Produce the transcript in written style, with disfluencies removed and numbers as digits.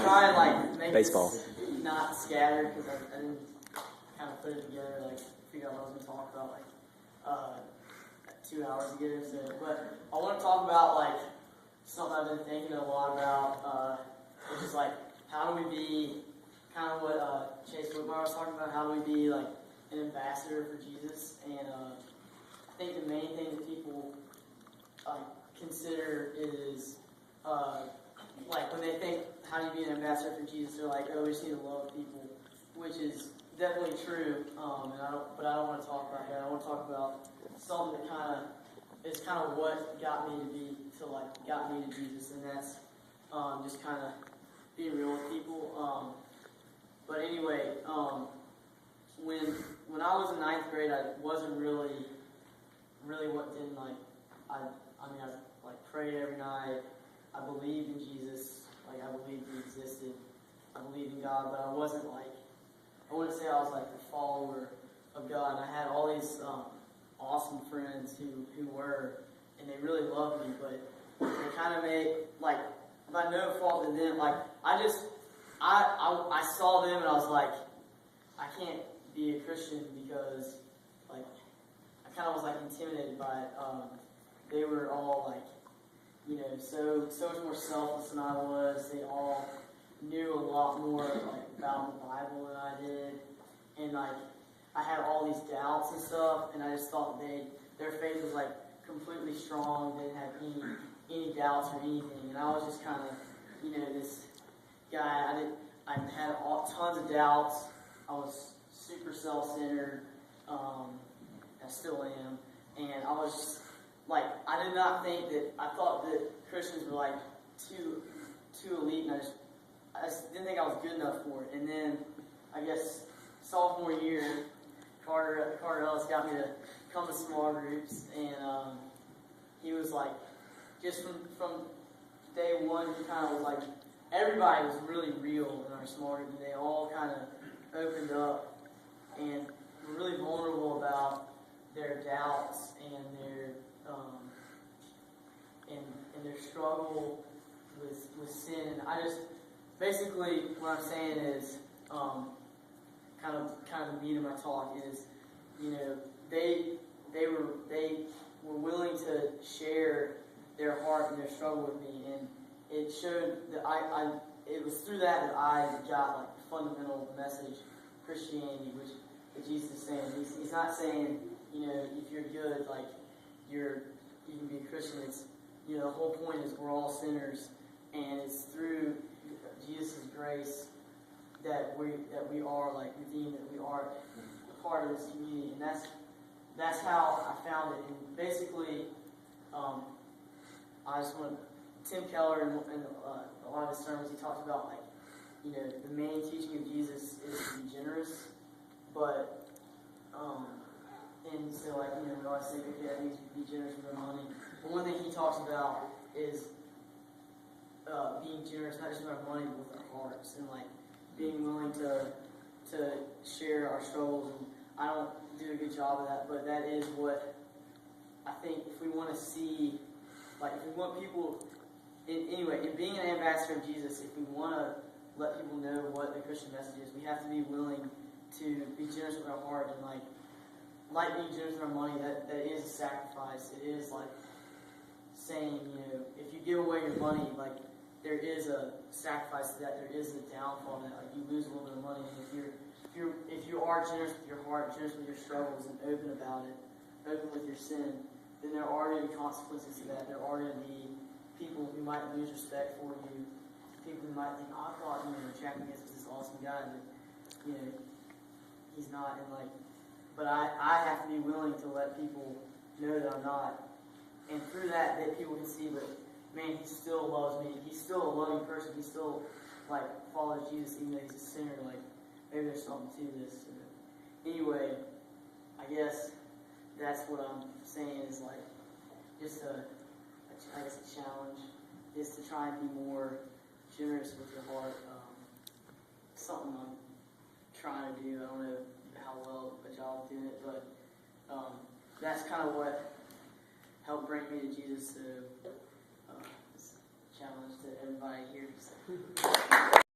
try and like make Baseball. this not scattered because I didn't kind of put it together, like figure out what I was going to talk about like 2 hours ago. So, but I want to talk about like something I've been thinking a lot about, which is like how do we be kind of what Chase Whitmire was talking about. How do we be like an ambassador for Jesus? And I think the main thing that people consider is like when they think how do you be an ambassador for Jesus, they're like, oh, we just need to love people, which is definitely true. But I don't want to talk about that. I want to talk about something that is kind of what got me to Jesus, and that's just kind of being real with people. But anyway, when I was in 9th grade, I wasn't really what didn't like. I prayed every night. I believed in Jesus. Like I believed He existed. I believed in God, but I wasn't like, I wouldn't say I was like a follower of God. And I had all these awesome friends who were, and they really loved me, but they kind of made like, by no fault of them, like I saw them and I was like, I can't be a Christian because like I kind of was like intimidated by it. They were all like, so much more selfless than I was. They all knew a lot more like about the Bible than I did, and like I had all these doubts and stuff, and I just thought their faith was like completely strong. They didn't have any doubts or anything, and I was just kind of this guy. I had tons of doubts. I was super self-centered. I still am, and I was just like, I did not think that, I thought that Christians were like too elite, and I just didn't think I was good enough for it. And then, I guess, sophomore year, Carter Ellis got me to come to small groups, and he was like, just from day one, he kind of was like, everybody was really real in our small group, and they all kind of opened up and were really vulnerable about their doubts and their their struggle with sin. And I just basically what I'm saying is kind of the meat of my talk is they were willing to share their heart and their struggle with me, and it showed that it was through that I got like the fundamental message of Christianity, which Jesus is saying. He's not saying if you're good, like you can be a Christian. It's the whole point is we're all sinners, and it's through Jesus' grace that we are like redeemed, that we are a part of this community, and that's how I found it. And basically, I just want Tim Keller and a lot of his sermons, he talks about like the main teaching of Jesus is to be generous, but and so like we always say, okay, that means be generous with our money. But one thing he talks about is being generous, not just with our money, but with our hearts, and like being willing to share our struggles. And I don't do a good job of that, but that is what I think. If we want to see, like, if we want people, in being an ambassador of Jesus, if we want to let people know what the Christian message is, we have to be willing to be generous with our heart, and like being generous with our money, that is a sacrifice. It is like saying, if you give away your money, like there is a sacrifice to that. There is a downfall to that. Like you lose a little bit of money. And if you are generous with your heart, generous with your struggles, and open about it, open with your sin, then there are going to be consequences to that. There are going to be people who might lose respect for you. People who might think, I thought Jack was this awesome guy, but he's not. And like, but I have to be willing to let people know that I'm not. And through that people can see that, man, he still loves me. He's still a loving person. He still, like, follows Jesus even though he's a sinner. Like, maybe there's something to this. Anyway, I guess that's what I'm saying is, like, just a challenge is to try and be more generous with your heart. Something I'm trying to do. I don't know how well a job doing it, but that's kind of what helped bring me to Jesus. So, it's a challenge to everybody here. So.